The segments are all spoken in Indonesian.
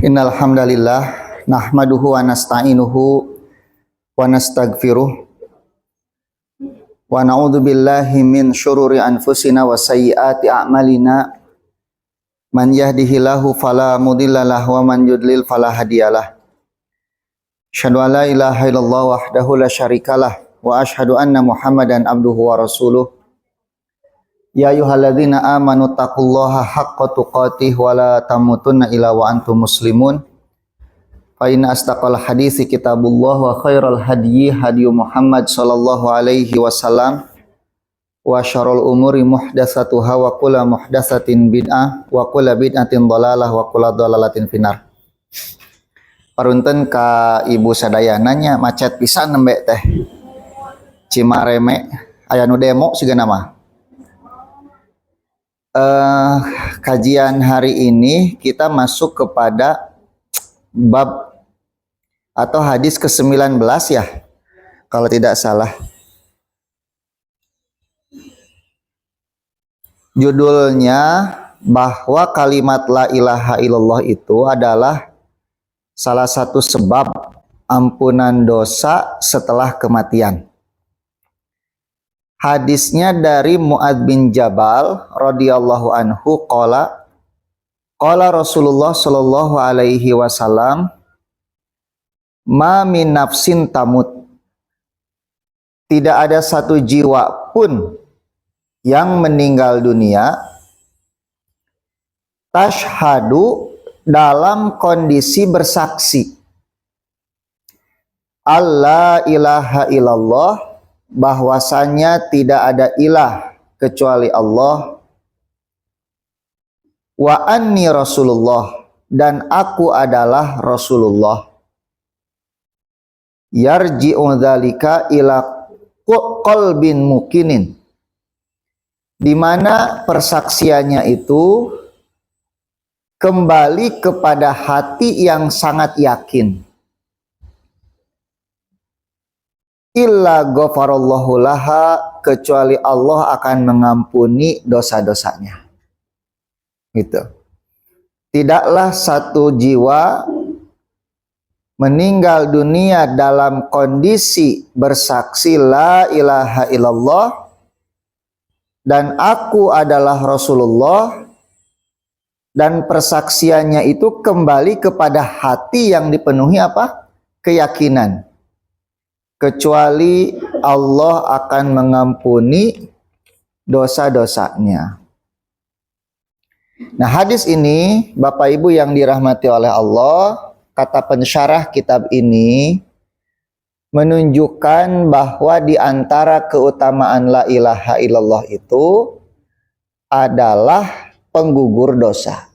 Innal hamdalillah nahmaduhu wa nasta'inuhu wa nastaghfiruh wa na'udzu billahi min syururi anfusina wa sayyiati a'malina man yahdihillahu fala mudhillalah wa man yudlil fala hadiyalah. Asyhadu an la ilaha illallah wahdahu la syarikalah wa asyhadu anna Muhammadan abduhu wa rasuluh. Ya ayyuhalladzina amanu taqullaha haqqa tuqatih wa la tamutunna illa wa antum muslimun. Fa inna astaqal haditsi kitabullah wa khairal hadyi hadyu Muhammad sallallahu alaihi wasallam wa syarrul umuri muhdatsatuha wa kullu muhdatsatin bid'ah wa kullu bid'atin dhalalah wa kullu dhalalatin finnar. Parunten ka ibu sadaya nanya macet pisan nembe teh. Cimareme aya nu demo sigana mah. Kajian hari ini kita masuk kepada bab atau hadis ke-19 ya, kalau tidak salah. Judulnya bahwa kalimat la ilaha illallah itu adalah salah satu sebab ampunan dosa setelah kematian. Hadisnya dari Mu'adz bin Jabal radhiyallahu anhu qala Rasulullah sallallahu alaihi wasallam ma min nafsin tamut, tidak ada satu jiwa pun yang meninggal dunia tashhadu dalam kondisi bersaksi alla ilaha illallah, bahwasanya tidak ada ilah kecuali Allah, wa anni Rasulullah, dan aku adalah Rasulullah, yarji'u dzalika ila qalbin mukinin, di mana persaksiannya itu kembali kepada hati yang sangat yakin. Illa ghafarallahu laha, kecuali Allah akan mengampuni dosa-dosanya. Gitu. Tidaklah satu jiwa meninggal dunia dalam kondisi bersaksi la ilaha illallah dan aku adalah Rasulullah, dan persaksiannya itu kembali kepada hati yang dipenuhi apa? Keyakinan. Kecuali Allah akan mengampuni dosa-dosanya. Nah, hadis ini Bapak Ibu yang dirahmati oleh Allah, kata pensyarah kitab ini menunjukkan bahwa di antara keutamaan la ilaha illallah itu adalah penggugur dosa.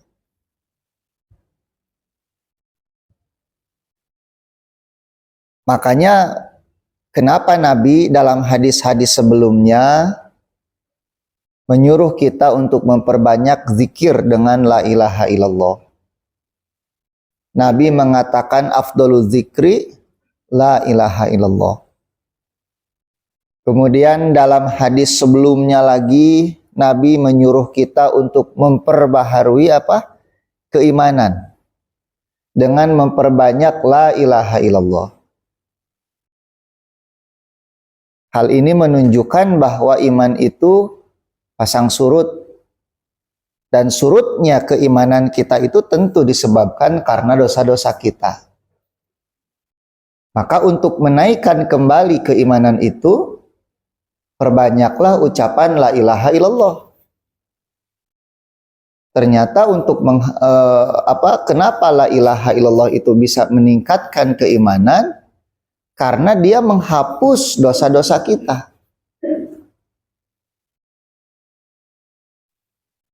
Makanya kenapa Nabi dalam hadis-hadis sebelumnya menyuruh kita untuk memperbanyak zikir dengan la ilaha illallah. Nabi mengatakan afdhalul zikri la ilaha illallah. Kemudian dalam hadis sebelumnya lagi Nabi menyuruh kita untuk memperbaharui apa? Keimanan dengan memperbanyak la ilaha illallah. Hal ini menunjukkan bahwa iman itu pasang surut, dan surutnya keimanan kita itu tentu disebabkan karena dosa-dosa kita. Maka untuk menaikkan kembali keimanan itu, perbanyaklah ucapan la ilaha illallah. Ternyata untuk kenapa la ilaha illallah itu bisa meningkatkan keimanan? Karena dia menghapus dosa-dosa kita.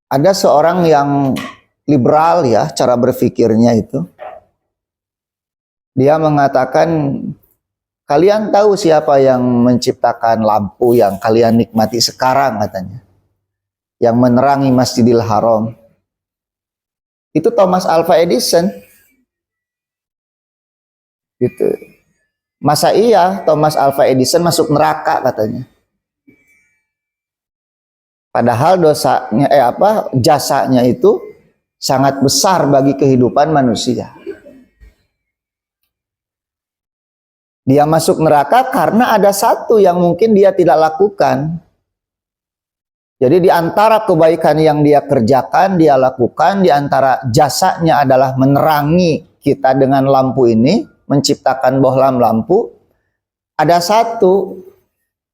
Ada seorang yang liberal ya, cara berpikirnya itu. Dia mengatakan, kalian tahu siapa yang menciptakan lampu yang kalian nikmati sekarang katanya. Yang menerangi Masjidil Haram. Itu Thomas Alva Edison. Gitu. Masa iya Thomas Alva Edison masuk neraka katanya. Padahal dosanya jasanya itu sangat besar bagi kehidupan manusia. Dia masuk neraka karena ada satu yang mungkin dia tidak lakukan. Jadi di antara kebaikan yang dia kerjakan, dia lakukan, di antara jasanya adalah menerangi kita dengan lampu ini, menciptakan bohlam lampu. Ada satu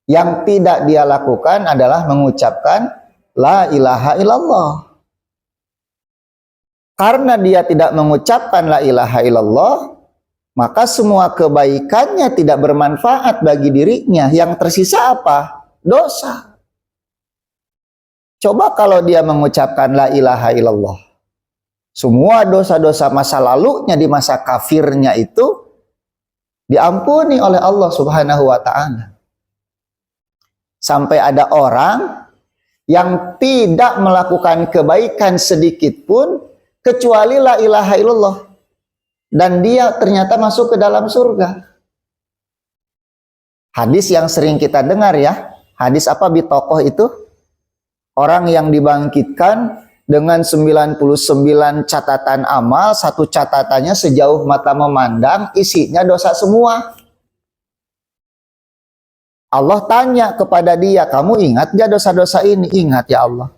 yang tidak dia lakukan adalah mengucapkan la ilaha illallah. Karena dia tidak mengucapkan la ilaha illallah, maka semua kebaikannya tidak bermanfaat bagi dirinya. Yang tersisa apa? Dosa. Coba kalau dia mengucapkan la ilaha illallah, semua dosa-dosa masa lalunya di masa kafirnya itu diampuni oleh Allah Subhanahu wa ta'ala. Sampai ada orang yang tidak melakukan kebaikan sedikit pun kecuali la ilaha illallah, dan dia ternyata masuk ke dalam surga. Hadis yang sering kita dengar ya, hadis apa bitokoh itu? Orang yang dibangkitkan dengan 99 catatan amal, satu catatannya sejauh mata memandang, isinya dosa semua. Allah tanya kepada dia, kamu ingat gak dosa-dosa ini? Ingat ya Allah.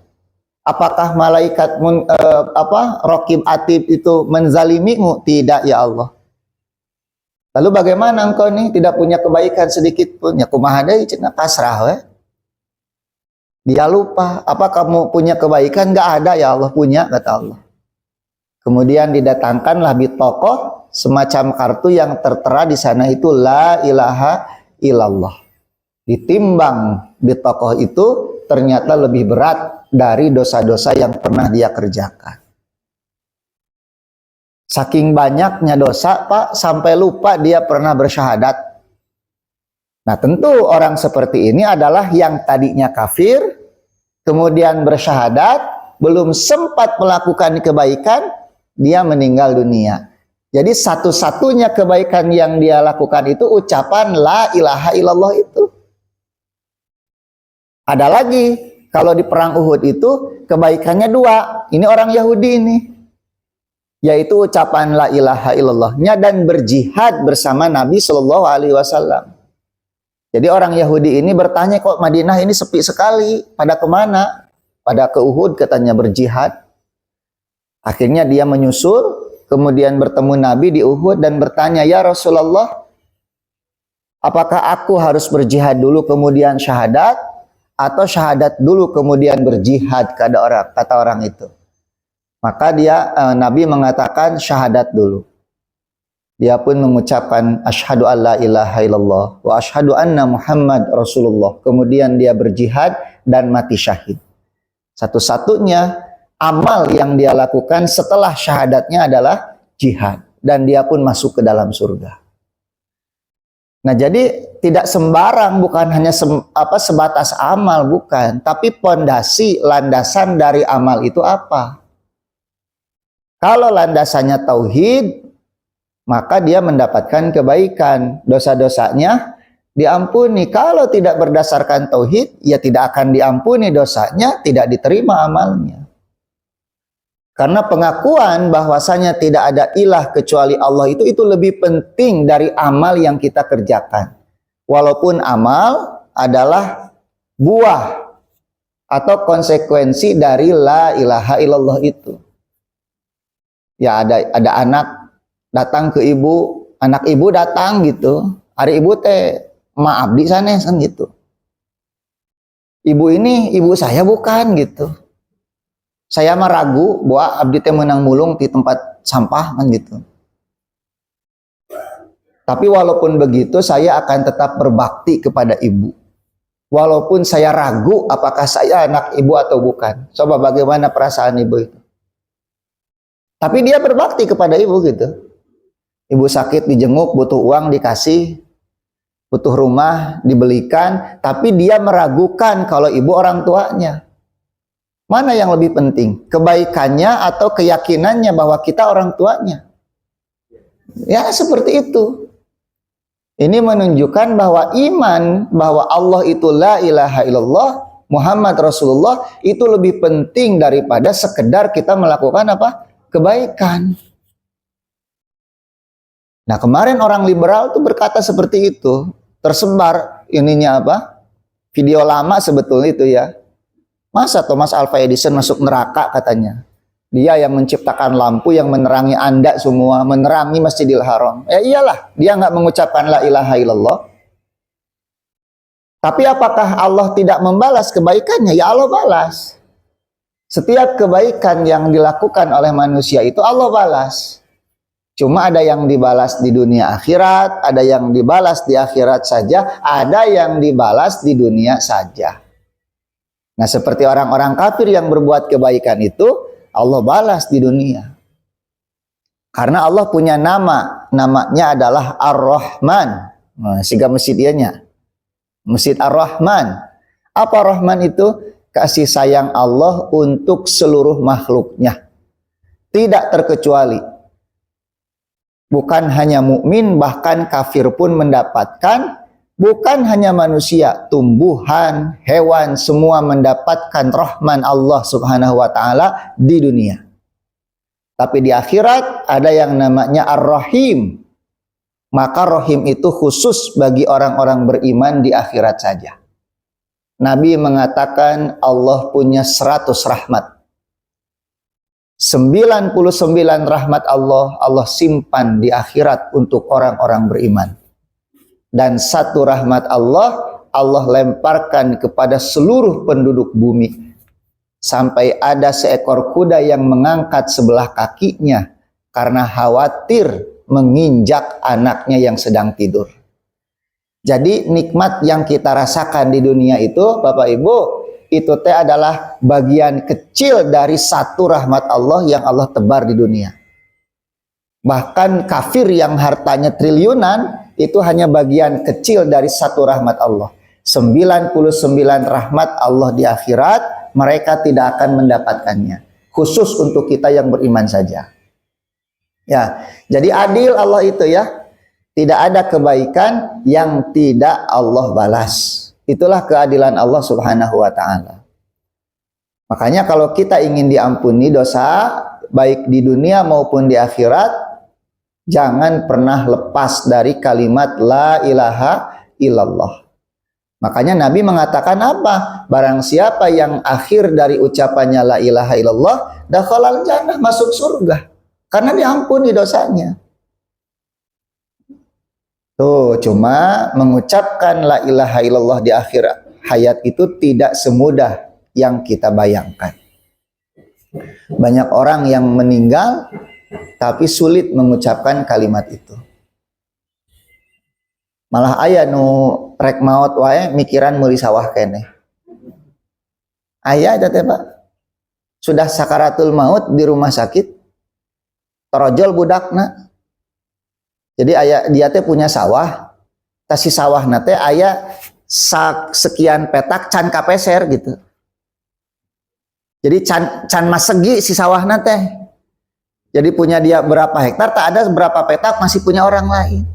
Apakah malaikat Raqib Atid itu menzalimimu? Tidak ya Allah. Lalu bagaimana engkau nih tidak punya kebaikan sedikit pun? Ya kumaha deui cenah pasrah we. Dia lupa, apa kamu punya kebaikan? Gak ada ya Allah, punya, kata Allah. Kemudian didatangkanlah bitokoh, semacam kartu yang tertera di sana itu la ilaha illallah. Ditimbang bitokoh itu ternyata lebih berat dari dosa-dosa yang pernah dia kerjakan. Saking banyaknya dosa, Pak, sampai lupa dia pernah bersyahadat. Nah, tentu orang seperti ini adalah yang tadinya kafir, kemudian bersyahadat, belum sempat melakukan kebaikan, dia meninggal dunia. Jadi satu-satunya kebaikan yang dia lakukan itu ucapan la ilaha illallah itu. Ada lagi, kalau di perang Uhud itu kebaikannya dua. Ini orang Yahudi ini. Yaitu ucapan la ilaha illallahnya dan berjihad bersama Nabi Shallallahu Alaihi Wasallam. Jadi orang Yahudi ini bertanya, kok Madinah ini sepi sekali, pada kemana? Pada ke Uhud katanya berjihad. Akhirnya dia menyusul, kemudian bertemu Nabi di Uhud dan bertanya, ya Rasulullah, apakah aku harus berjihad dulu kemudian syahadat? Atau syahadat dulu kemudian berjihad, kata orang itu. Maka Nabi mengatakan syahadat dulu. Dia pun mengucapkan asyhadu alla ilaha illallah wa asyhadu anna Muhammad Rasulullah. Kemudian dia berjihad dan mati syahid. Satu-satunya amal yang dia lakukan setelah syahadatnya adalah jihad, dan dia pun masuk ke dalam surga. Nah, jadi tidak sembarang, bukan hanya sebatas amal, bukan, tapi pondasi landasan dari amal itu apa? Kalau landasannya tauhid, maka dia mendapatkan kebaikan, dosa-dosanya diampuni. Kalau tidak berdasarkan tauhid, ya tidak akan diampuni dosanya, tidak diterima amalnya. Karena pengakuan bahwasanya tidak ada ilah kecuali Allah itu lebih penting dari amal yang kita kerjakan. Walaupun amal adalah buah atau konsekuensi dari la ilaha illallah itu. Ya ada anak datang ke ibu, anak ibu datang gitu, hari ibu teh maaf di sana kan gitu. Ibu ini ibu saya bukan gitu. Saya mah ragu bahwa abdi teh menang mulung di tempat sampah kan gitu. Tapi walaupun begitu saya akan tetap berbakti kepada ibu. Walaupun saya ragu apakah saya anak ibu atau bukan. Coba bagaimana perasaan ibu itu? Tapi dia berbakti kepada ibu gitu. Ibu sakit dijenguk, butuh uang dikasih, butuh rumah dibelikan, tapi dia meragukan kalau ibu orang tuanya. Mana yang lebih penting? Kebaikannya atau keyakinannya bahwa kita orang tuanya? Ya seperti itu. Ini menunjukkan bahwa iman bahwa Allah itu la ilaha illallah, Muhammad Rasulullah itu lebih penting daripada sekedar kita melakukan apa? Kebaikan. Nah, kemarin orang liberal tuh berkata seperti itu. Tersebar ininya apa? Video lama sebetulnya itu ya. Masa Thomas Alva Edison masuk neraka katanya? Dia yang menciptakan lampu yang menerangi Anda semua, menerangi Masjidil Haram. Ya iyalah, dia nggak mengucapkan la ilaha illallah. Tapi apakah Allah tidak membalas kebaikannya? Ya Allah balas. Setiap kebaikan yang dilakukan oleh manusia itu Allah balas. Cuma ada yang dibalas di dunia akhirat, ada yang dibalas di akhirat saja, ada yang dibalas di dunia saja. Nah, seperti orang-orang kafir yang berbuat kebaikan itu, Allah balas di dunia. Karena Allah punya nama, namanya adalah Ar-Rahman. Nah, sehingga masjidnya, Masjid Ar-Rahman. Apa Rahman itu? Kasih sayang Allah untuk seluruh makhluknya. Tidak terkecuali. Bukan hanya mukmin, bahkan kafir pun mendapatkan. Bukan hanya manusia, tumbuhan, hewan, semua mendapatkan rahman Allah subhanahu wa ta'ala di dunia. Tapi di akhirat ada yang namanya Ar-Rahim. Maka Rahim itu khusus bagi orang-orang beriman di akhirat saja. Nabi mengatakan Allah punya 100 rahmat. 99 rahmat Allah simpan di akhirat untuk orang-orang beriman. Dan 1 rahmat Allah lemparkan kepada seluruh penduduk bumi. Sampai ada seekor kuda yang mengangkat sebelah kakinya karena khawatir menginjak anaknya yang sedang tidur. Jadi nikmat yang kita rasakan di dunia itu, Bapak Ibu, itu adalah bagian kecil dari 1 rahmat Allah yang Allah tebar di dunia. Bahkan kafir yang hartanya triliunan itu hanya bagian kecil dari 1 rahmat Allah. 99 rahmat Allah di akhirat mereka tidak akan mendapatkannya. Khusus untuk kita yang beriman saja. Ya, jadi adil Allah itu ya. Tidak ada kebaikan yang tidak Allah balas. Itulah keadilan Allah subhanahu wa ta'ala. Makanya kalau kita ingin diampuni dosa, baik di dunia maupun di akhirat, jangan pernah lepas dari kalimat la ilaha illallah. Makanya Nabi mengatakan apa? Barang siapa yang akhir dari ucapannya la ilaha illallah, dakhalal jannah, masuk surga. Karena diampuni dosanya. Tuh, cuma mengucapkan la ilaha illallah di akhir hayat itu tidak semudah yang kita bayangkan. Banyak orang yang meninggal tapi sulit mengucapkan kalimat itu. Malah aya nu rek maot wae mikiran meuli sawah keneh. Aya eta teh, Pak. Sudah sakaratul maut di rumah sakit, torojol budakna. Jadi aya dia teh punya sawah, tasi sawah nate aya sekian petak can kapeser gitu. Jadi can masegi si sawah nate. Jadi punya dia berapa hektar, tak ada berapa petak masih punya orang lain.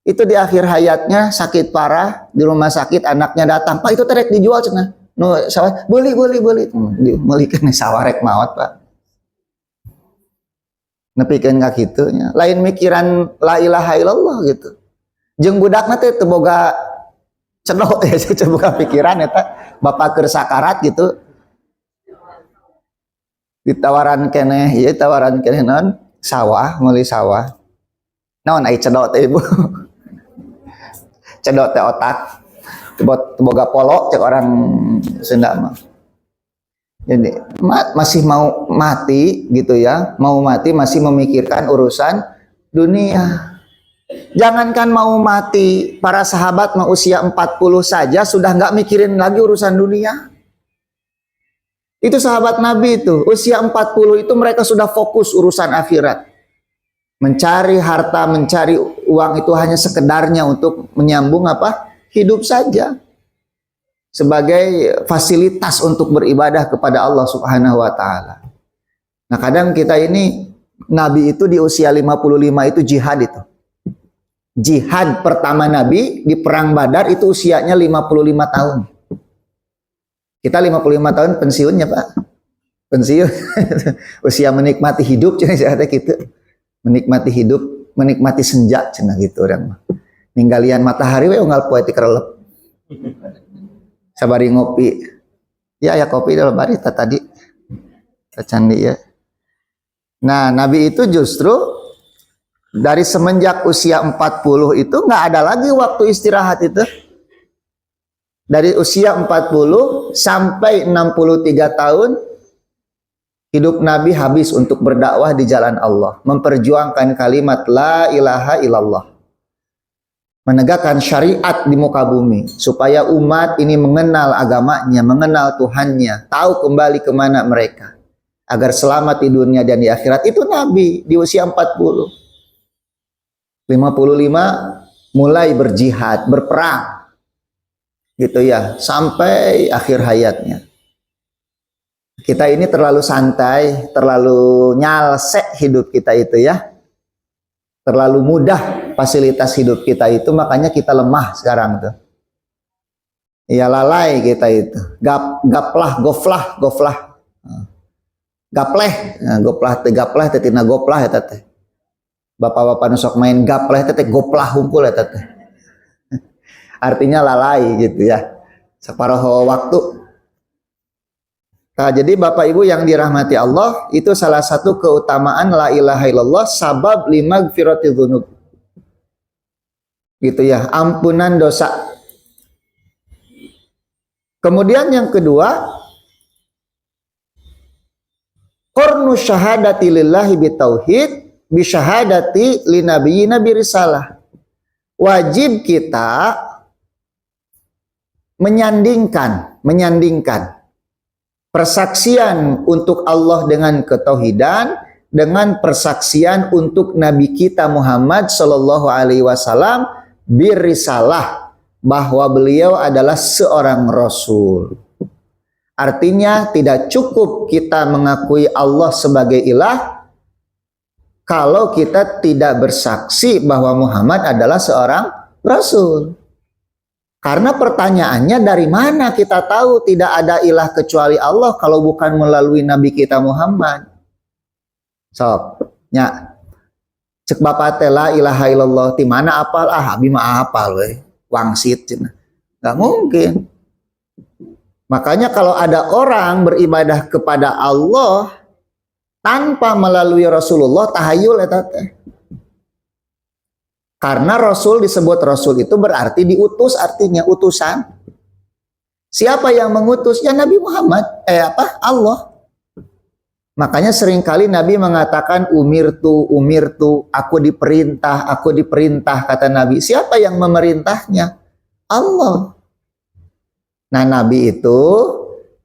Itu di akhir hayatnya sakit parah di rumah sakit, anaknya datang, Pak itu terek dijual cenah. Nu sawah beli. Meulikeun sawah rek maot, Pak. Nepikeun ka kitu nya. Lain mikiran la ilaha illallah gitu. Jeung budakna teh teu boga cedok ya, teu boga pikiran eta bapak keur sakarat gitu. Ditawaran keneh, ieu tawaran keneh naon? Sawah, meuli sawah. Naon ai cedok teh Ibu? Cedok teh otak. Teu boga polo cek orang Sunda mah. Jadi masih mau mati gitu ya, mau mati masih memikirkan urusan dunia. Jangankan mau mati, para sahabat mau usia 40 saja sudah nggak mikirin lagi urusan dunia. Itu sahabat Nabi itu, usia 40 itu mereka sudah fokus urusan akhirat. Mencari harta, mencari uang itu hanya sekedarnya untuk menyambung apa? Hidup saja. Sebagai fasilitas untuk beribadah kepada Allah subhanahu wa ta'ala. Nah kadang kita ini, Nabi itu di usia 55 itu jihad itu. Jihad pertama Nabi di perang Badar itu usianya 55 tahun. Kita 55 tahun pensiunnya Pak. Pensiun. Usia menikmati hidup, jadi gitu. Menikmati hidup. menikmati senja cenah gitu orang mah. Ninggalian matahari we unggal poe ti kerelep. Sabari ngopi. Ya kopi dalam bari tadi. Candi ya. Nah, Nabi itu justru dari semenjak usia 40 itu nggak ada lagi waktu istirahat itu. Dari usia 40 sampai 63 tahun hidup Nabi habis untuk berdakwah di jalan Allah, memperjuangkan kalimat la ilaha illallah, menegakkan syariat di muka bumi supaya umat ini mengenal agamanya, mengenal Tuhannya, tahu kembali kemana mereka agar selamat di dunia dan di akhirat. Itu Nabi di usia 40. 55 mulai berjihad, berperang gitu ya, sampai akhir hayatnya. Kita ini terlalu santai, terlalu nyalsek hidup kita itu ya. Terlalu mudah fasilitas hidup kita itu, makanya kita lemah sekarang tuh. Ya lalai kita itu. Goplah. Gapleh, goplah tetina goplah eta teh. Bapak-bapak nu sok main gapleh teh goplah hungkul eta teh. Artinya lalai gitu ya. Separuh waktu. Nah, jadi Bapak Ibu yang dirahmati Allah, itu salah satu keutamaan la ilaha illallah, sabab limagfirati dzunub. Gitu ya, ampunan dosa. Kemudian yang kedua, qarnu syahadati lillahi bitauhid bi syahadati linabiyina birisalah. Wajib kita menyandingkan persaksian untuk Allah dengan ketauhidan dengan persaksian untuk Nabi kita Muhammad Shallallahu Alaihi Wasallam birisalah, bahwa beliau adalah seorang Rasul. Artinya tidak cukup kita mengakui Allah sebagai ilah kalau kita tidak bersaksi bahwa Muhammad adalah seorang Rasul. Karena pertanyaannya, dari mana kita tahu tidak ada ilah kecuali Allah kalau bukan melalui Nabi kita Muhammad? Sok, nya cek bapak teh la ilaha illallah ti mana apal? Abi mah apal we, wangsit cenah. Enggak mungkin. Makanya kalau ada orang beribadah kepada Allah tanpa melalui Rasulullah, tahayul eta teh. Karena Rasul disebut Rasul itu berarti diutus, artinya utusan. Siapa yang mengutus? Ya Nabi Muhammad. Allah. Makanya seringkali Nabi mengatakan umirtu, aku diperintah, kata Nabi. Siapa yang memerintahnya? Allah. Nah, Nabi itu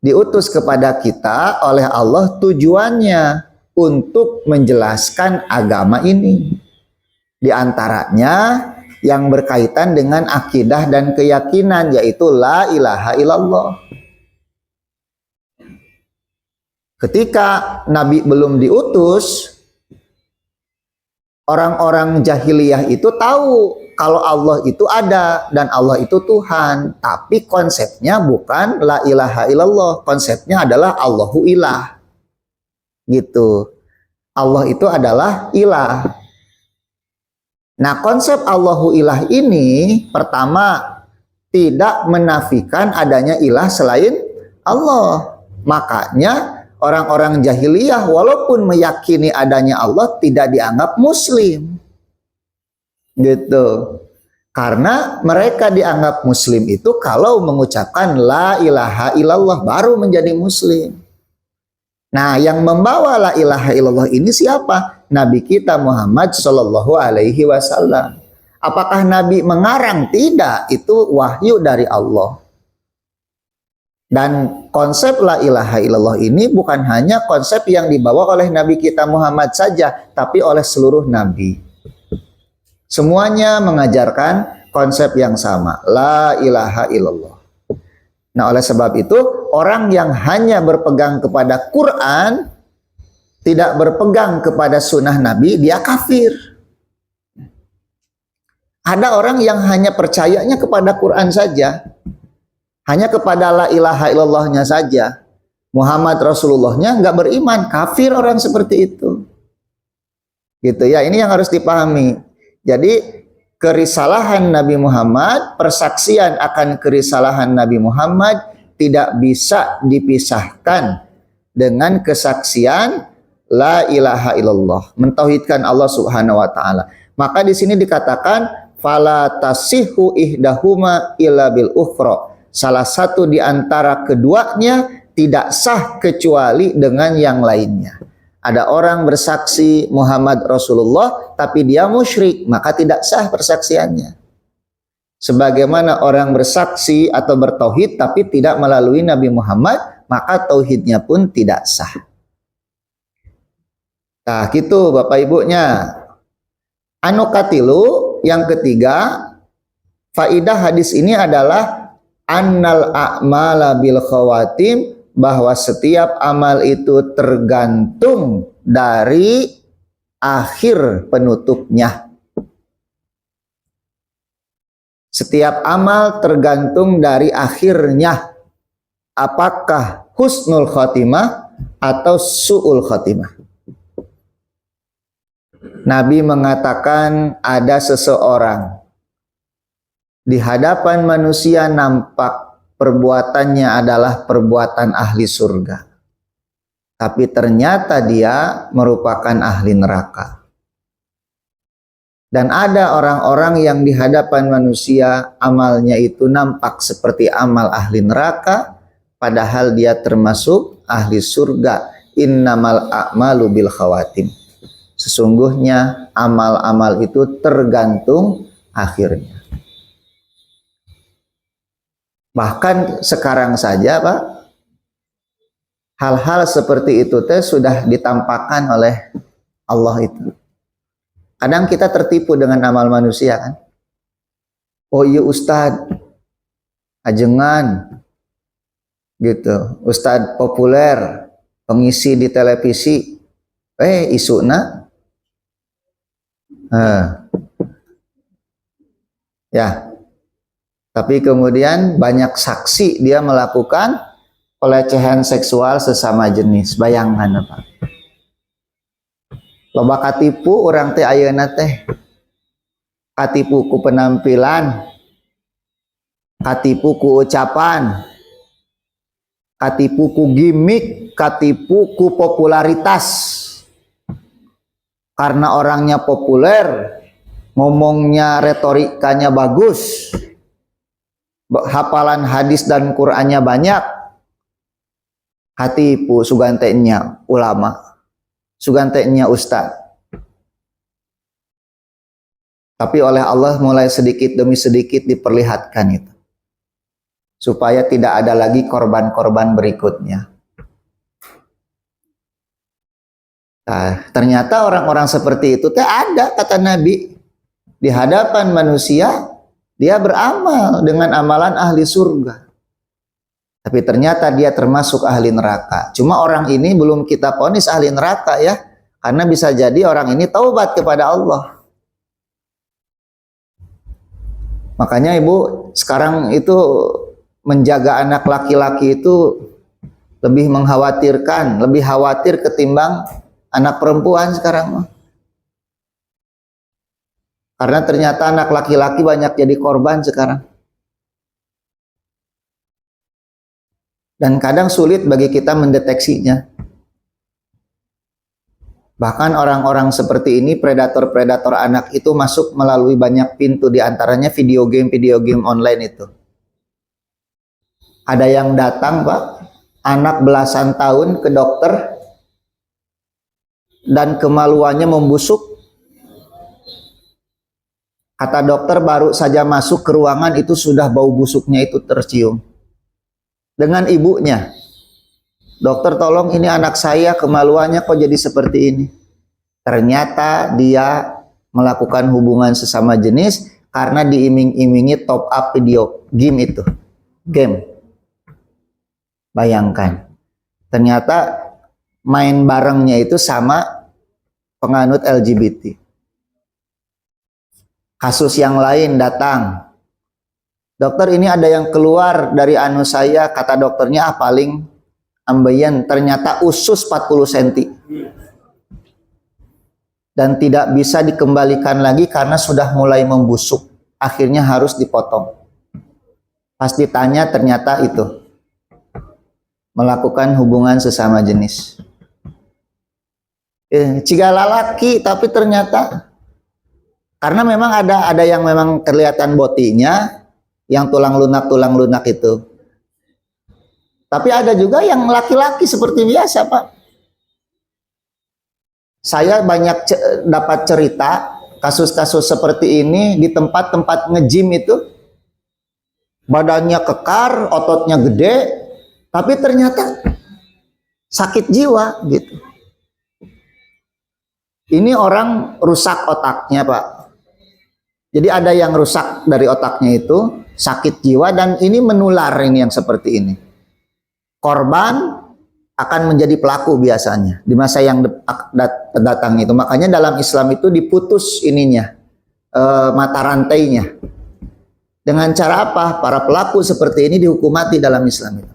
diutus kepada kita oleh Allah tujuannya untuk menjelaskan agama ini. Di antaranya yang berkaitan dengan akidah dan keyakinan, yaitu la ilaha illallah. Ketika Nabi belum diutus, orang-orang jahiliyah itu tahu kalau Allah itu ada dan Allah itu Tuhan, tapi konsepnya bukan la ilaha illallah, konsepnya adalah Allahu ilah. Gitu. Allah itu adalah ilah. Nah, konsep Allahu ilah ini pertama tidak menafikan adanya ilah selain Allah. Makanya orang-orang jahiliyah walaupun meyakini adanya Allah tidak dianggap muslim. Gitu. Karena mereka dianggap muslim itu kalau mengucapkan la ilaha illallah baru menjadi muslim. Nah, yang membawa la ilaha illallah ini siapa? Nabi kita Muhammad Shallallahu Alaihi Wasallam. Apakah Nabi mengarang? Tidak, itu wahyu dari Allah. Dan konsep la ilaha illallah ini bukan hanya konsep yang dibawa oleh Nabi kita Muhammad saja, tapi oleh seluruh Nabi. Semuanya mengajarkan konsep yang sama, la ilaha illallah. Nah, oleh sebab itu, orang yang hanya berpegang kepada Quran, tidak berpegang kepada sunnah Nabi, dia kafir. Ada orang yang hanya percayanya kepada Quran saja, hanya kepada la ilaha illallahnya saja, Muhammad Rasulullahnya nggak beriman, kafir orang seperti itu. Gitu ya, ini yang harus dipahami. Jadi kerisalahan Nabi Muhammad, persaksian akan kerisalahan Nabi Muhammad tidak bisa dipisahkan dengan kesaksian la ilaha illallah, mentauhidkan Allah Subhanahu wa taala. Maka di sini dikatakan fala tasihhu ihdahuma illa bil ukhra. Salah satu di antara keduanya tidak sah kecuali dengan yang lainnya. Ada orang bersaksi Muhammad Rasulullah tapi dia musyrik, maka tidak sah persaksiannya. Sebagaimana orang bersaksi atau bertauhid tapi tidak melalui Nabi Muhammad, maka tauhidnya pun tidak sah. Nah, gitu Bapak Ibunya. Anu katilu, yang ketiga, faidah hadis ini adalah annal a'mala bil khawatim, bahwa setiap amal itu tergantung dari akhir penutupnya. Setiap amal tergantung dari akhirnya. Apakah husnul khotimah atau su'ul khotimah. Nabi mengatakan ada seseorang di hadapan manusia nampak perbuatannya adalah perbuatan ahli surga. Tapi ternyata dia merupakan ahli neraka. Dan ada orang-orang yang di hadapan manusia amalnya itu nampak seperti amal ahli neraka, padahal dia termasuk ahli surga. Innamal a'malu bil khawatim. Sesungguhnya amal-amal itu tergantung akhirnya. Bahkan sekarang saja Pak, hal-hal seperti itu teh sudah ditampakkan oleh Allah itu. Kadang kita tertipu dengan amal manusia kan. Oh iya Ustadz, ajengan gitu, Ustadz populer, pengisi di televisi, isuna ya, tapi kemudian banyak saksi dia melakukan pelecehan seksual sesama jenis. Bayangkan apa? Loba katipu orang teh ayeuna teh, katipu ku penampilan, katipu ku ucapan, katipu ku gimmick, katipu ku popularitas. Karena orangnya populer, ngomongnya retorikanya bagus, hafalan hadis dan Qur'annya banyak, katipu sugantenya ulama, sugantenya ustaz. Tapi oleh Allah mulai sedikit demi sedikit diperlihatkan itu, supaya tidak ada lagi korban-korban berikutnya. Nah, ternyata orang-orang seperti itu ada, kata Nabi, di hadapan manusia dia beramal dengan amalan ahli surga, tapi ternyata dia termasuk ahli neraka. Cuma orang ini belum kita vonis ahli neraka ya, karena bisa jadi orang ini taubat kepada Allah. Makanya Ibu sekarang itu menjaga anak laki-laki itu lebih mengkhawatirkan, lebih khawatir ketimbang anak perempuan sekarang. Karena ternyata anak laki-laki banyak jadi korban sekarang. Dan kadang sulit bagi kita mendeteksinya. Bahkan orang-orang seperti ini, predator-predator anak itu masuk melalui banyak pintu, diantaranya video game online itu. Ada yang datang Pak, anak belasan tahun ke dokter, dan kemaluannya membusuk. Kata dokter baru saja masuk ke ruangan itu sudah bau busuknya itu tercium. Dengan ibunya, dokter tolong ini anak saya kemaluannya kok jadi seperti ini. Ternyata dia melakukan hubungan sesama jenis karena diiming-imingi top up video game itu. Game. Bayangkan. Ternyata main barengnya itu sama penganut LGBT. Kasus yang lain datang, dokter ini ada yang keluar dari anu saya, kata dokternya paling ambeien, ternyata usus 40 cm. dan tidak bisa dikembalikan lagi karena sudah mulai membusuk. Akhirnya harus dipotong. Pas ditanya ternyata itu melakukan hubungan sesama jenis. Jika lalaki tapi ternyata karena memang ada yang memang kelihatan botinya, yang tulang lunak itu. Tapi ada juga yang laki-laki seperti biasa, Pak. Saya banyak dapat cerita kasus-kasus seperti ini di tempat-tempat nge-gym itu. Badannya kekar, ototnya gede, tapi ternyata sakit jiwa gitu. Ini orang rusak otaknya, Pak. Jadi ada yang rusak dari otaknya itu, sakit jiwa, dan ini menular, ini yang seperti ini. Korban akan menjadi pelaku biasanya di masa yang datang itu. Makanya dalam Islam itu diputus ininya, mata rantainya. Dengan cara apa? Para pelaku seperti ini dihukum mati dalam Islam itu.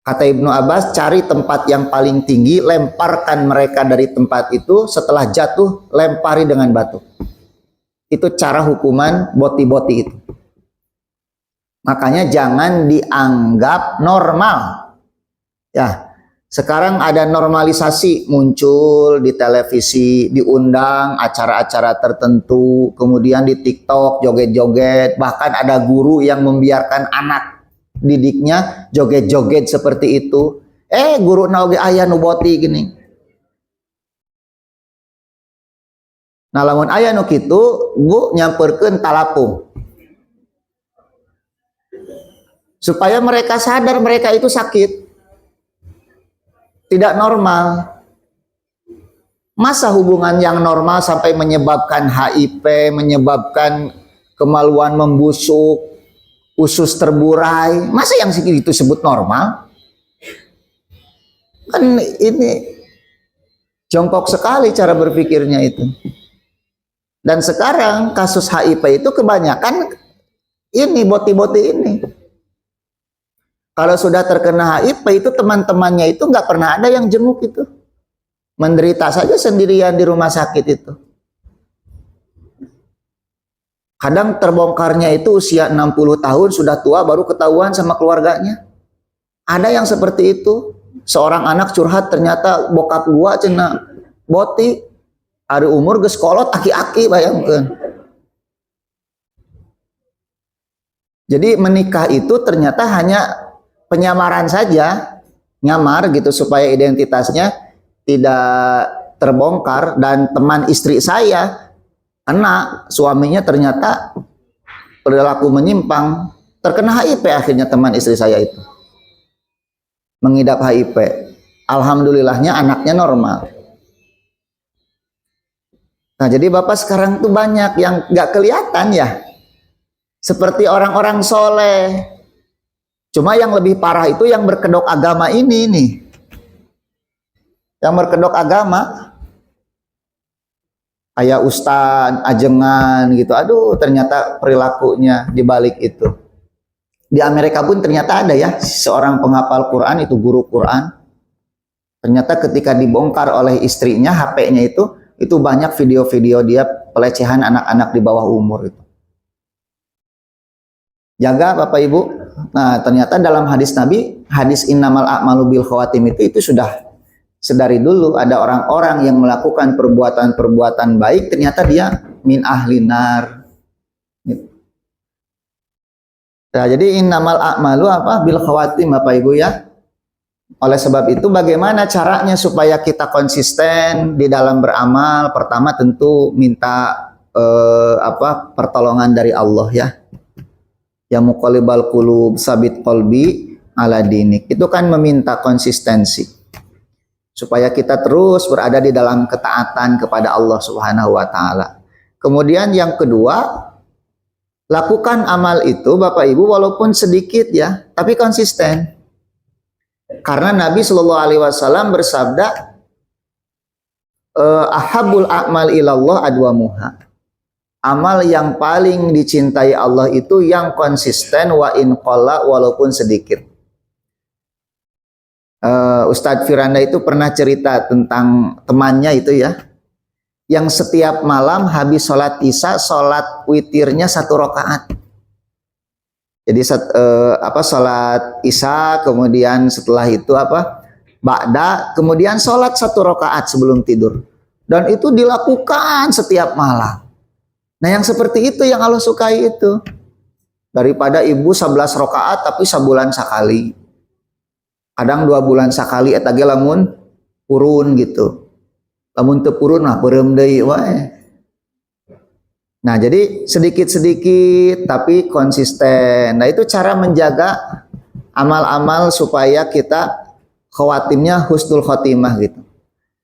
Kata Ibnu Abbas, cari tempat yang paling tinggi, lemparkan mereka dari tempat itu, setelah jatuh, lempari dengan batu. Itu cara hukuman boti-boti itu. Makanya jangan dianggap normal. Ya, sekarang ada normalisasi muncul di televisi, diundang acara-acara tertentu, kemudian di TikTok joget-joget, bahkan ada guru yang membiarkan anak didiknya joget-joget seperti itu. Guru naoge aya nu boti gini. Nah, lamun aya nu kitu, Bu nyamperkeun talapung. Supaya mereka sadar mereka itu sakit. Tidak normal. Masa hubungan yang normal sampai menyebabkan HIV, menyebabkan kemaluan membusuk, usus terburai, masa yang segitu disebut normal? Kan ini jongkok sekali cara berpikirnya itu. Dan sekarang kasus HIV itu kebanyakan ini boti-boti ini. Kalau sudah terkena HIV itu teman-temannya itu nggak pernah ada yang jenguk itu. Menderita saja sendirian di rumah sakit itu. Kadang terbongkarnya itu usia 60 tahun, sudah tua baru ketahuan sama keluarganya. Ada yang seperti itu. Seorang anak curhat, ternyata bokap gua cenah boti, ada umur geus kolot aki-aki, bayangkeun. Jadi menikah itu ternyata hanya penyamaran saja, nyamar gitu supaya identitasnya tidak terbongkar. Dan teman istri saya kena, suaminya ternyata perilaku menyimpang, terkena HIV akhirnya teman istri saya itu. Mengidap HIV. Alhamdulillahnya anaknya normal. Nah, jadi Bapak sekarang tuh banyak yang nggak kelihatan ya. Seperti orang-orang soleh. Cuma yang lebih parah itu yang berkedok agama ini nih. Yang berkedok agama. Kayak ustadz, ajengan gitu. Aduh, ternyata perilakunya dibalik itu. Di Amerika pun ternyata ada ya, seorang penghafal Quran, itu guru Quran. Ternyata ketika dibongkar oleh istrinya, HP-nya itu banyak video-video dia pelecehan anak-anak di bawah umur itu. Jaga Bapak Ibu. Nah, ternyata dalam hadis Nabi, hadis innamal a'malu bil khawatim itu sudah sedari dulu ada orang-orang yang melakukan perbuatan-perbuatan baik, ternyata dia min ahlinar. Nah, jadi innamal a'malu bil khawatim Bapak Ibu ya. Oleh sebab itu bagaimana caranya supaya kita konsisten di dalam beramal? Pertama tentu minta pertolongan dari Allah ya. Ya muqallibal qulub sabit qalbi ala dinik. Itu kan meminta konsistensi. Supaya kita terus berada di dalam ketaatan kepada Allah Subhanahu wa taala. Kemudian yang kedua, lakukan amal itu Bapak Ibu walaupun sedikit ya, tapi konsisten. Karena Nabi Shallallahu alaihi wasallam bersabda, ahabul a'mal ilallah adwamuha. Amal yang paling dicintai Allah itu yang konsisten wa in qalla, walaupun sedikit. Ustadz Firanda itu pernah cerita tentang temannya itu ya. yang setiap malam habis sholat isya, sholat witirnya 1 rakaat. Jadi sholat isya, kemudian setelah itu ba'da, kemudian sholat 1 rakaat sebelum tidur. Dan itu dilakukan setiap malam. Nah yang seperti itu yang Allah sukai itu. Daripada ibu 11 rakaat tapi sebulan sekali. Kadang 2 bulan sekali eta ge lamun purun gitu. Lamun teu purun mah beureum deui wae. Nah, jadi sedikit-sedikit tapi konsisten. Nah, itu cara menjaga amal-amal supaya kita khawatimnya husnul khotimah gitu.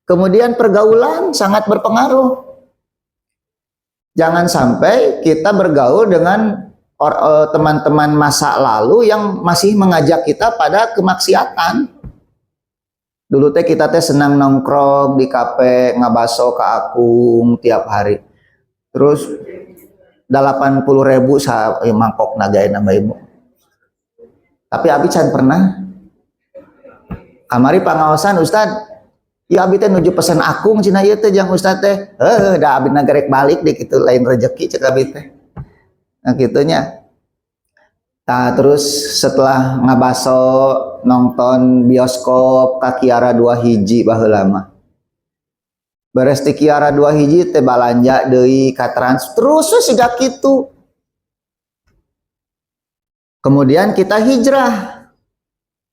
Kemudian pergaulan sangat berpengaruh. Jangan sampai kita bergaul dengan teman-teman masa lalu yang masih mengajak kita pada kemaksiatan. Dulu teh kita teh senang nongkrong di kafe, ngabaso ke Akung tiap hari. Terus 80.000 mangkok nagain nama ibu. Tapi abi can pernah. Kamari pangaosan Ustad, ya abi teh nuju pesan Akung cina ieu teh jeung Ustad teh. Da abi nagarek balik deh kitu lain rezeki cek abi teh. Nah gitunya. Nah, terus setelah ngabaso nonton bioskop ka Kiara 2 hiji baheula mah. Beres di Kiara 2 hiji teh balanja deui ka Trans. Terus siga kitu. Kemudian kita hijrah.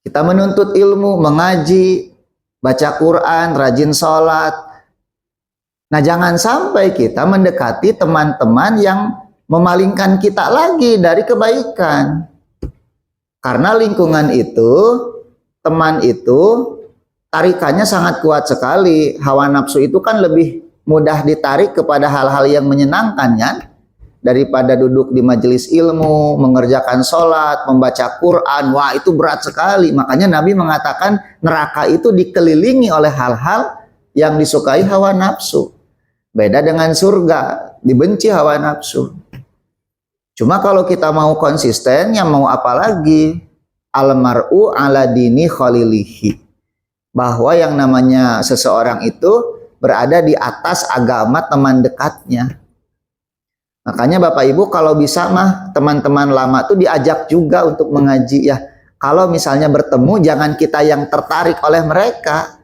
Kita menuntut ilmu, mengaji, baca Quran, rajin sholat. Nah, jangan sampai kita mendekati teman-teman yang memalingkan kita lagi dari kebaikan. Karena lingkungan itu, teman itu, tarikannya sangat kuat sekali. Hawa nafsu itu kan lebih mudah ditarik kepada hal-hal yang menyenangkan ya. Daripada duduk di majelis ilmu, mengerjakan sholat, membaca Quran. Wah, itu berat sekali. Makanya Nabi mengatakan neraka itu dikelilingi oleh hal-hal yang disukai hawa nafsu. Beda dengan surga, dibenci hawa nafsu. Cuma kalau kita mau konsisten, ya mau apa lagi? Almar'u ala dini khalilihi. Bahwa yang namanya seseorang itu berada di atas agama teman dekatnya. Makanya Bapak Ibu kalau bisa mah teman-teman lama tuh diajak juga untuk mengaji ya. Kalau misalnya bertemu jangan kita yang tertarik oleh mereka,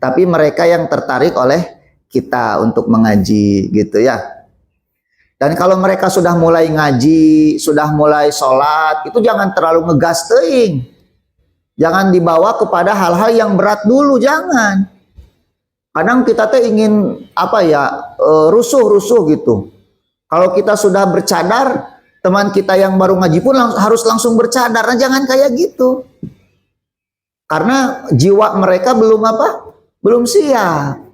tapi mereka yang tertarik oleh kita untuk mengaji gitu ya. Dan kalau mereka sudah mulai ngaji, sudah mulai sholat, itu jangan terlalu ngegas teuing. Jangan dibawa kepada hal-hal yang berat dulu, jangan. Kadang kita teh ingin rusuh-rusuh gitu. Kalau kita sudah bercadar, teman kita yang baru ngaji pun harus langsung bercadar. Nah, jangan kayak gitu. Karena jiwa mereka belum siap.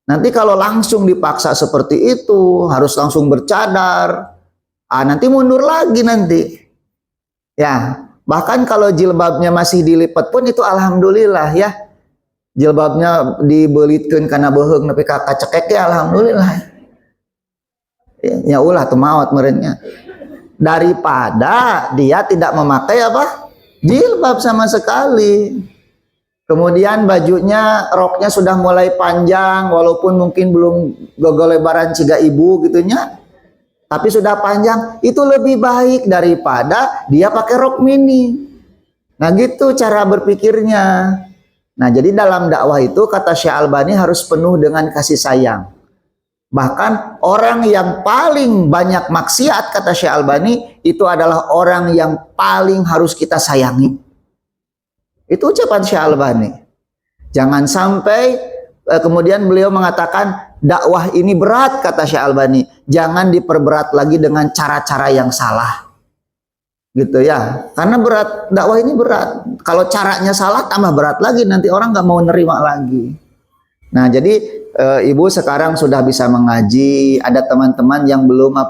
Nanti kalau langsung dipaksa seperti itu, harus langsung bercadar, nanti mundur lagi nanti. Ya, bahkan kalau jilbabnya masih dilipat pun itu alhamdulillah ya. Jilbabnya dibelitkeun kana beuheung nepi ka kacekek ya alhamdulillah. Ya ulah tuh maot merenya. Daripada dia tidak memakai jilbab sama sekali. Kemudian bajunya, roknya sudah mulai panjang, walaupun mungkin belum gogolebaran ciga ibu gitunya, tapi sudah panjang, itu lebih baik daripada dia pakai rok mini. Nah gitu cara berpikirnya. Nah jadi dalam dakwah itu kata Syekh Albani harus penuh dengan kasih sayang. Bahkan orang yang paling banyak maksiat kata Syekh Albani itu adalah orang yang paling harus kita sayangi. Itu ucapan Syekh Albani. Jangan sampai kemudian beliau mengatakan dakwah ini berat kata Syekh Albani. Jangan diperberat lagi dengan cara-cara yang salah. Gitu ya. Karena berat, dakwah ini berat. Kalau caranya salah tambah berat lagi, nanti orang nggak mau nerima lagi. Nah, jadi ibu sekarang sudah bisa mengaji, ada teman-teman yang belum